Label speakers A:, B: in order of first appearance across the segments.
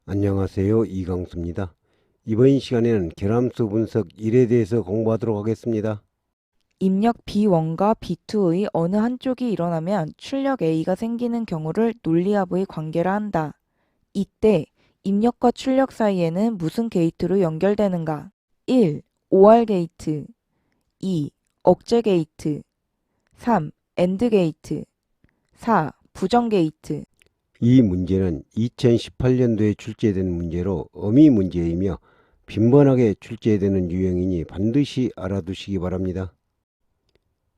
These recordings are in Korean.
A: 안녕하세요. 이강수입니다. 이번 시간에는 결함수 분석 1에 대해서 공부하도록 하겠습니다.
B: 입력 B1과 B2의 어느 한쪽이 일어나면 출력 A가 생기는 경우를 논리합의 관계라 한다. 이때 입력과 출력 사이에는 무슨 게이트로 연결되는가? 1. OR 게이트 2. 억제 게이트 3. AND 게이트 4. 부정 게이트
A: 이 문제는 2018년도에 출제된 문제로 어미 문제이며 빈번하게 출제되는 유형이니 반드시 알아두시기 바랍니다.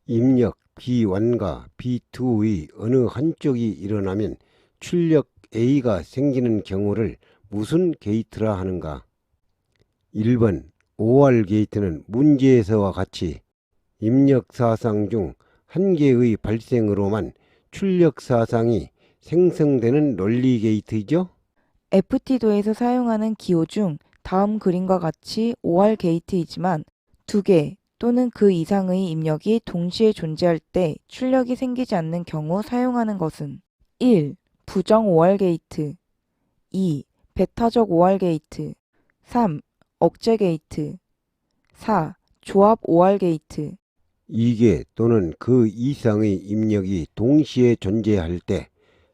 A: 입력 B1과 B2의 어느 한쪽이 일어나면 출력 A가 생기는 경우를 무슨 게이트라 하는가? 1번 OR 게이트는 문제에서와 같이 입력 사상 중 한 개의 발생으로만 출력 사상이 생성되는 논리 게이트이죠.
B: FT도에서 사용하는 기호 중 다음 그림과 같이 OR 게이트이지만 두 개 또는 그 이상의 입력이 동시에 존재할 때 출력이 생기지 않는 경우 사용하는 것은 1. 부정 OR 게이트 2. 배타적 OR 게이트 3. 억제 게이트 4. 조합 OR 게이트
A: 2개 또는 그 이상의 입력이 동시에 존재할 때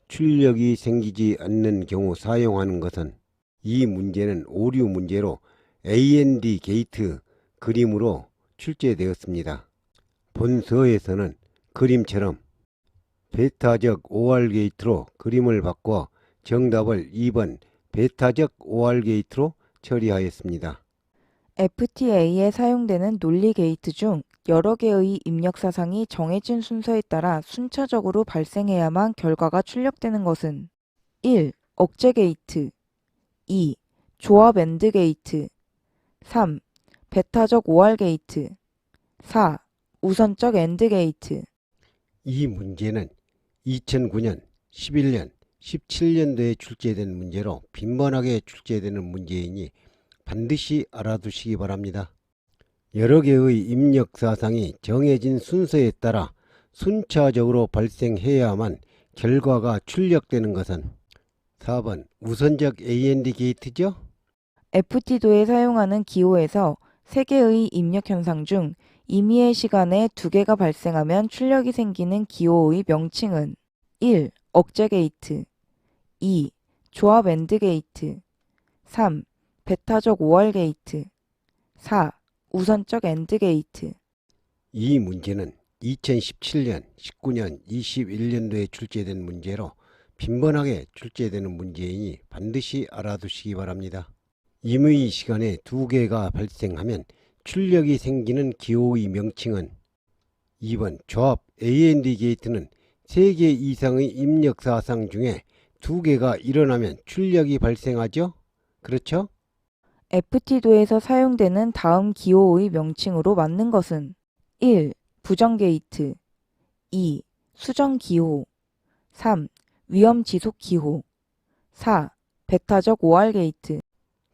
A: 출력이 생기지 않는 경우 사용하는 것은 이 문제는 오류 문제로 AND 게이트 그림으로 출제되었습니다. 본서에서는 그림처럼 베타적 OR 게이트로 그림을 바꿔 정답을 2번 베타적 OR 게이트로 처리하였습니다.
B: FTA에 사용되는 논리 게이트 중 여러 개의 입력 사상이 정해진 순서에 따라 순차적으로 발생해야만 결과가 출력되는 것은 1. 억제 게이트 2. 조합 AND 게이트 3. 배타적 OR 게이트 4. 우선적 AND 게이트
A: 이 문제는 2009년, 11년, 17년도에 출제된 문제로 빈번하게 출제되는 문제이니 반드시 알아두시기 바랍니다. 여러 개의 입력 사상이 정해진 순서에 따라 순차적으로 발생해야만 결과가 출력되는 것은 4번 우선적 AND 게이트죠?
B: FT도에 사용하는 기호에서 3개의 입력 현상 중 임의의 시간에 2개가 발생하면 출력이 생기는 기호의 명칭은 1. 억제 게이트 2. 조합 AND 게이트 3. 배타적 OR 게이트 4. 우선적 AND 게이트
A: 이 문제는 2017년, 19년, 21년도에 출제된 문제로 빈번하게 출제되는 문제이니 반드시 알아두시기 바랍니다. 임의 시간에 2개가 발생하면 출력이 생기는 기호의 명칭은 2번 조합 AND 게이트는 3개 이상의 입력 사상 중에 2개가 일어나면 출력이 발생하죠? 그렇죠?
B: FT도에서 사용되는 다음 기호의 명칭으로 맞는 것은 1. 부정 게이트 2. 수정 기호 3. 위험 지속 기호 4. 배타적 OR 게이트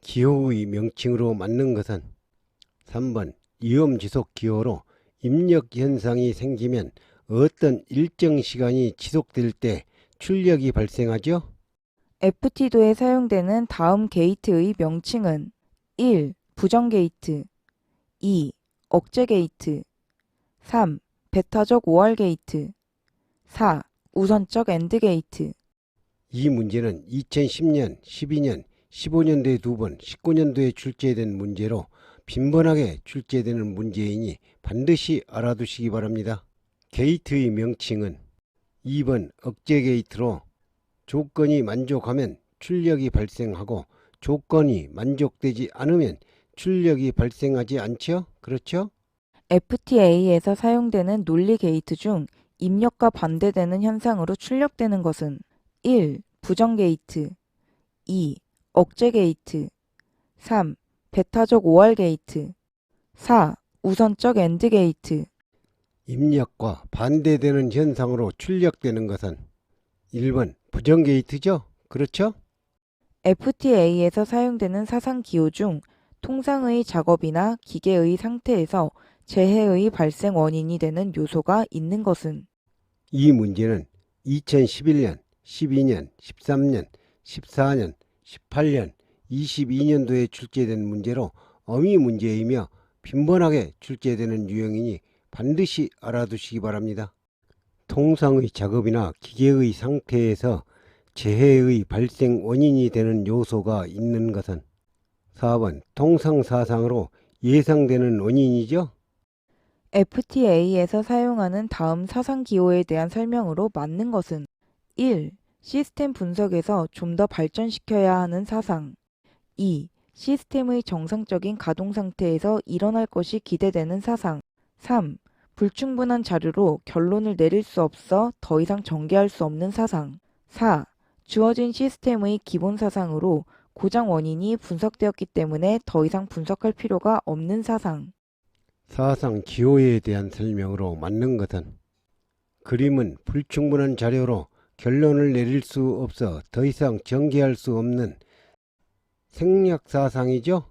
A: 기호의 명칭으로 맞는 것은 3번 위험지속 기호로 입력 현상이 생기면 어떤 일정 시간이 지속될 때 출력이 발생하죠?
B: FT도에 사용되는 다음 게이트의 명칭은 1. 부정 게이트 2. 억제 게이트 3. 배타적 OR 게이트 4. 우선적 AND 게이트
A: 이 문제는 2010년, 12년, 15년도에 2번, 19년도에 출제된 문제로 빈번하게 출제되는 문제이니 반드시 알아두시기 바랍니다. 게이트의 명칭은 2번 억제 게이트로 조건이 만족하면 출력이 발생하고 조건이 만족되지 않으면 출력이 발생하지 않죠? 그렇죠?
B: FTA에서 사용되는 논리 게이트 중 입력과 반대되는 현상으로 출력되는 것은 1. 부정 게이트 2. 억제 게이트 3. 배타적 OR 게이트 4. 우선적 AND 게이트
A: 입력과 반대되는 현상으로 출력되는 것은 1번 부정 게이트죠? 그렇죠?
B: FTA에서 사용되는 사상 기호 중 통상의 작업이나 기계의 상태에서 재해의 발생 원인이 되는 요소가 있는 것은
A: 이 문제는 2011년, 12년, 13년, 14년, 18년, 22년도에 출제된 문제로 어미 문제이며 빈번하게 출제되는 유형이니 반드시 알아두시기 바랍니다. 통상의 작업이나 기계의 상태에서 재해의 발생 원인이 되는 요소가 있는 것은 4번 통상사상으로 예상되는 원인이죠.
B: FTA에서 사용하는 다음 사상 기호에 대한 설명으로 맞는 것은 1. 시스템 분석에서 좀 더 발전시켜야 하는 사상. 2. 시스템의 정상적인 가동 상태에서 일어날 것이 기대되는 사상. 3. 불충분한 자료로 결론을 내릴 수 없어 더 이상 전개할 수 없는 사상. 4. 주어진 시스템의 기본 사상으로 고장 원인이 분석되었기 때문에 더 이상 분석할 필요가 없는 사상.
A: 사상 기호에 대한 설명으로 맞는 것은 그림은 불충분한 자료로 결론을 내릴 수 없어 더 이상 전개할 수 없는 생략사상이죠.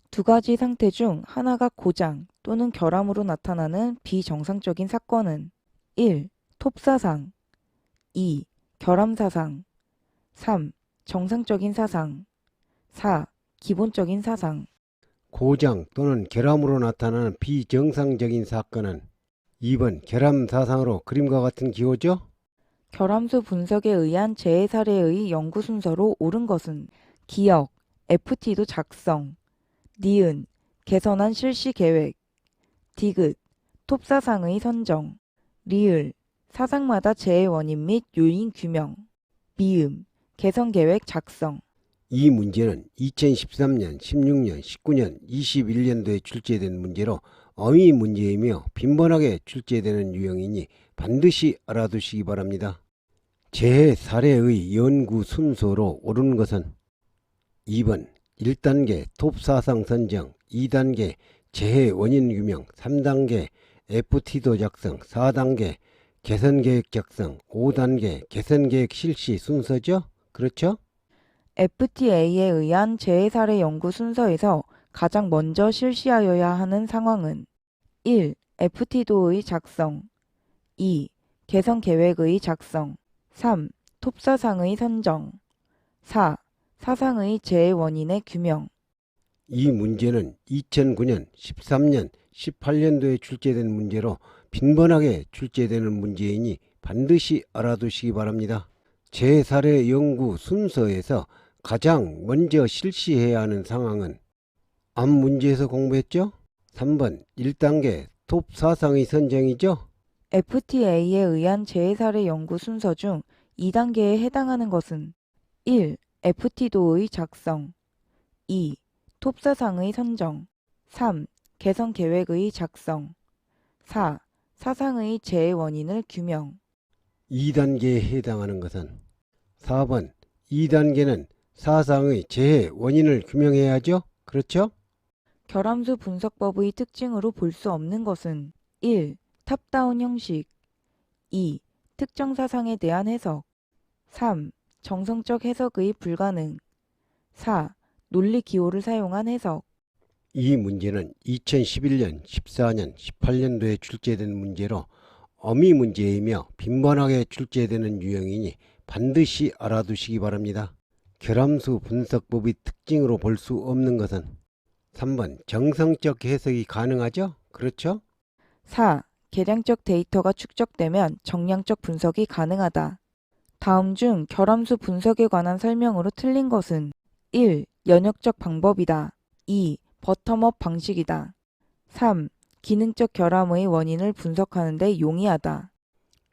B: 두 가지 상태 중 하나가 고장 또는 결함으로 나타나는 비정상적인 사건은 1. 톱사상 2. 결함사상 3. 정상적인 사상 4. 기본적인 사상.
A: 고장 또는 결함으로 나타나는 비정상적인 사건은 2번 결함사상으로 그림과 같은 기호죠.
B: 결함수 분석에 의한 재해 사례의 연구 순서로 옳은 것은 기억, FT도 작성, 니은, 개선한 실시 계획, 디귿, 톱사상의 선정, 리을, 사상마다 재해 원인 및 요인 규명, 미음, 개선 계획 작성.
A: 이 문제는 2013년, 16년, 19년, 21년도에 출제된 문제로 어미 문제이며 빈번하게 출제되는 유형이니 반드시 알아두시기 바랍니다. 재해 사례의 연구 순서로 옳은 것은 2번 1단계 톱사상 선정, 2단계 재해 원인 규명, 3단계 FT도 작성, 4단계 개선계획 작성, 5단계 개선계획 실시 순서죠? 그렇죠?
B: FTA에 의한 재해 사례 연구 순서에서 가장 먼저 실시하여야 하는 상황은 1. FT도의 작성 2. 개선 계획의 작성 3. 톱사상의 선정 4. 사상의 재해 원인의 규명.
A: 이 문제는 2009년, 13년, 18년도에 출제된 문제로 빈번하게 출제되는 문제이니 반드시 알아두시기 바랍니다. 재사례 연구 순서에서 가장 먼저 실시해야 하는 상황은 앞 문제에서 공부했죠? 3번 1단계 톱 사상의 선정이죠?
B: FTA에 의한 재해 사례 연구 순서 중 2단계에 해당하는 것은 1. FT도의 작성 2. 톱사상의 선정 3. 개선 계획의 작성 4. 사상의 재해 원인을 규명.
A: 2단계에 해당하는 것은 4번 2단계는 사상의 재해 원인을 규명해야죠? 그렇죠?
B: 결함수 분석법의 특징으로 볼 수 없는 것은 1. 탑다운 형식 2. 특정 사상에 대한 해석 3. 정성적 해석의 불가능 4. 논리 기호를 사용한 해석.
A: 이 문제는 2011년, 14년, 18년도에 출제된 문제로 어미 문제이며 빈번하게 출제되는 유형이니 반드시 알아두시기 바랍니다. 결함수 분석법의 특징으로 볼 수 없는 것은 3번 정성적 해석이 가능하죠? 그렇죠?
B: 4. 계량적 데이터가 축적되면 정량적 분석이 가능하다. 다음 중 결함수 분석에 관한 설명으로 틀린 것은 1. 연역적 방법이다. 2. 버텀업 방식이다. 3. 기능적 결함의 원인을 분석하는 데 용이하다.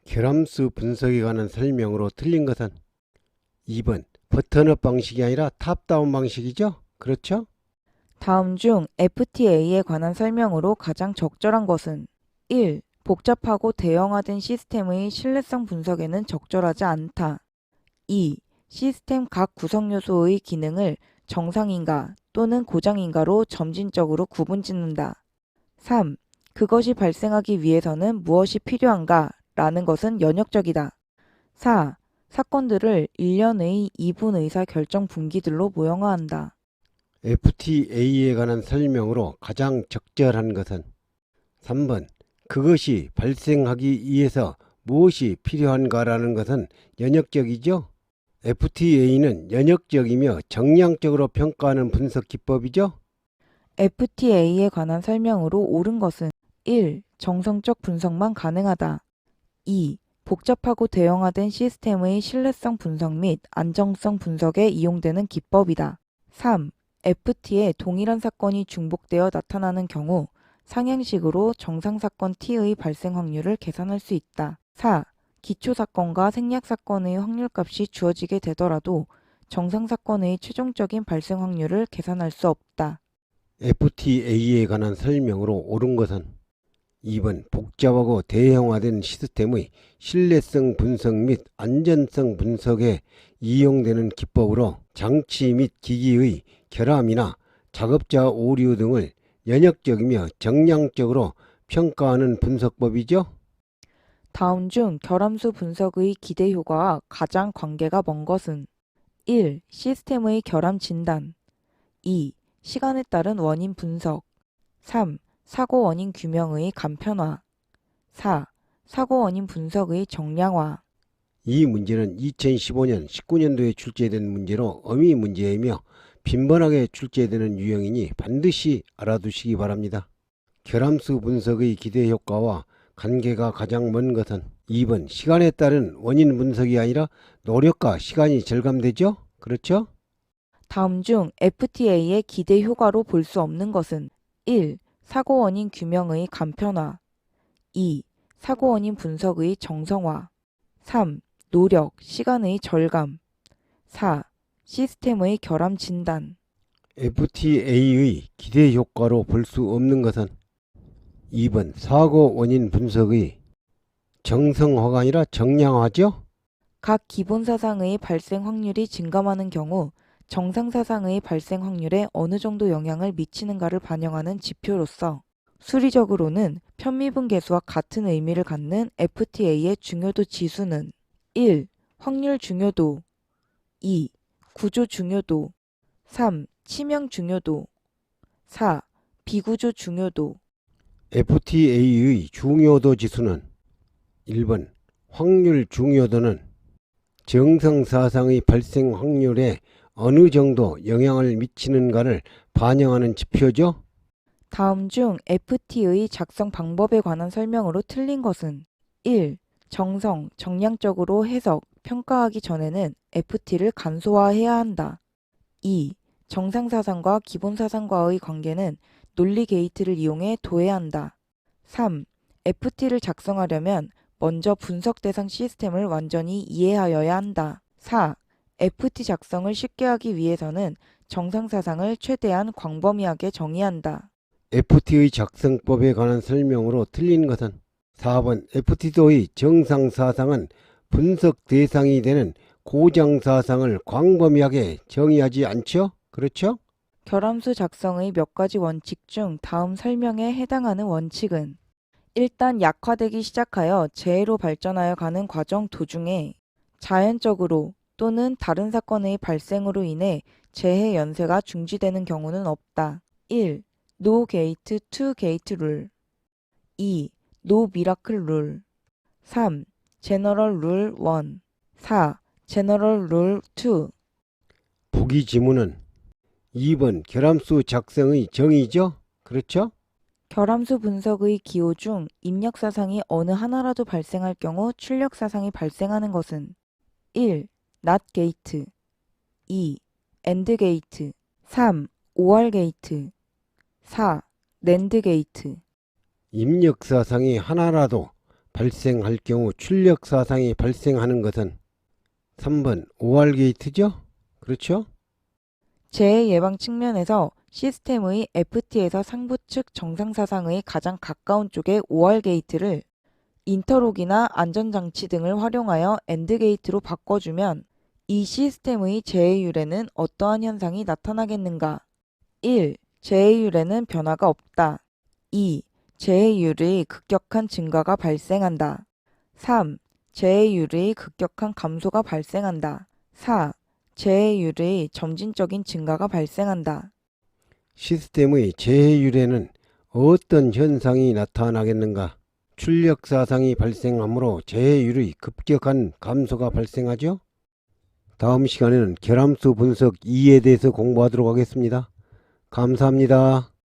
A: 결함수 분석에 관한 설명으로 틀린 것은 2번 버튼업 방식이 아니라 탑다운 방식이죠? 그렇죠?
B: 다음 중 FTA에 관한 설명으로 가장 적절한 것은 1. 복잡하고 대형화된 시스템의 신뢰성 분석에는 적절하지 않다. 2. 시스템 각 구성 요소의 기능을 정상인가 또는 고장인가로 점진적으로 구분짓는다. 3. 그것이 발생하기 위해서는 무엇이 필요한가 라는 것은 연역적이다. 4. 사건들을 일련의 이분 의사 결정 분기들로 모형화한다.
A: FTA에 관한 설명으로 가장 적절한 것은 3번 그것이 발생하기 위해서 무엇이 필요한가라는 것은 연역적이죠? FTA는 연역적이며 정량적으로 평가하는 분석 기법이죠.
B: FTA에 관한 설명으로 옳은 것은 1. 정성적 분석만 가능하다. 2. 복잡하고 대형화된 시스템의 신뢰성 분석 및 안정성 분석에 이용되는 기법이다. 3. FT에 동일한 사건이 중복되어 나타나는 경우 상향식으로 정상사건 T의 발생 확률을 계산할 수 있다. 4. 기초사건과 생략사건의 확률값이 주어지게 되더라도 정상사건의 최종적인 발생 확률을 계산할 수 없다.
A: FTA에 관한 설명으로 옳은 것은 2번 복잡하고 대형화된 시스템의 신뢰성 분석 및 안전성 분석에 이용되는 기법으로 장치 및 기기의 결함이나 작업자 오류 등을 연역적이며 정량적으로 평가하는 분석법이죠.
B: 다음 중 결함수 분석의 기대 효과와 가장 관계가 먼 것은 1. 시스템의 결함 진단 2. 시간에 따른 원인 분석 3. 사고 원인 규명의 간편화 4. 사고 원인 분석의 정량화
A: 이 문제는 2015년 19년도에 출제된 문제로 어미 문제이며 빈번하게 출제되는 유형이니 반드시 알아두시기 바랍니다. 결함수 분석의 기대 효과와 관계가 가장 먼 것은 2번 시간에 따른 원인 분석이 아니라 노력과 시간이 절감되죠? 그렇죠?
B: 다음 중 FTA의 기대 효과로 볼 수 없는 것은 1. 사고 원인 규명의 간편화 2. 사고 원인 분석의 정성화 3. 노력, 시간의 절감 4. 시스템의 결함 진단
A: FTA의 기대 효과로 볼 수 없는 것은 2번 사고 원인 분석의 정성화가 아니라 정량화죠?
B: 각 기본사상의 발생 확률이 증감하는 경우 정상사상의 발생 확률에 어느 정도 영향을 미치는가를 반영하는 지표로서 수리적으로는 편미분계수와 같은 의미를 갖는 FTA의 중요도 지수는 1. 확률 중요도 2. 구조 중요도 3. 치명 중요도 4. 비구조 중요도
A: FTA의 중요도 지수는 1번 확률 중요도는 정성사상의 발생 확률에 어느 정도 영향을 미치는가를 반영하는 지표죠.
B: 다음 중 FT의 작성 방법에 관한 설명으로 틀린 것은 1. 정성, 정량적으로 해석, 평가하기 전에는 FT를 간소화해야 한다. 2. 정상사상과 기본사상과의 관계는 논리 게이트를 이용해 도해한다. 3. FT를 작성하려면 먼저 분석 대상 시스템을 완전히 이해하여야 한다. 4. FT 작성을 쉽게 하기 위해서는 정상사상을 최대한 광범위하게 정의한다.
A: FT의 작성법에 관한 설명으로 틀린 것은 4번 FT도의 정상사상은 분석 대상이 되는 고정사상을 광범위하게 정의하지 않죠? 그렇죠?
B: 결함수 작성의 몇 가지 원칙 중 다음 설명에 해당하는 원칙은 일단 약화되기 시작하여 재해로 발전하여 가는 과정 도중에 자연적으로 또는 다른 사건의 발생으로 인해 재해 연쇄가 중지되는 경우는 없다. 1. No gate to gate rule 2. No miracle rule 3. General rule 1 4. General rule 2
A: 보기 지문은 2번 결함수 작성의 정의죠? 그렇죠?
B: 결함수 분석의 기호 중 입력사상이 어느 하나라도 발생할 경우 출력사상이 발생하는 것은 1. not gate 2. and gate 3. or gate 4. NAND gate
A: 입력사상이 하나라도 발생할 경우 출력사상이 발생하는 것은 3번 OR 게이트죠? 그렇죠?
B: 재해 예방 측면에서 시스템의 FT에서 상부 측 정상사상의 가장 가까운 쪽의 OR 게이트를 인터록이나 안전장치 등을 활용하여 AND 게이트로 바꿔주면 이 시스템의 재해율에는 어떠한 현상이 나타나겠는가? 1. 재해율에는 변화가 없다. 2. 재해율의 급격한 증가가 발생한다. 3. 재해율의 급격한 감소가 발생한다. 4. 재해율의 점진적인 증가가 발생한다.
A: 시스템의 재해율에는 어떤 현상이 나타나겠는가? 출력사상이 발생하므로 재해율의 급격한 감소가 발생하죠? 다음 시간에는 결함수 분석 2에 대해서 공부하도록 하겠습니다. 감사합니다.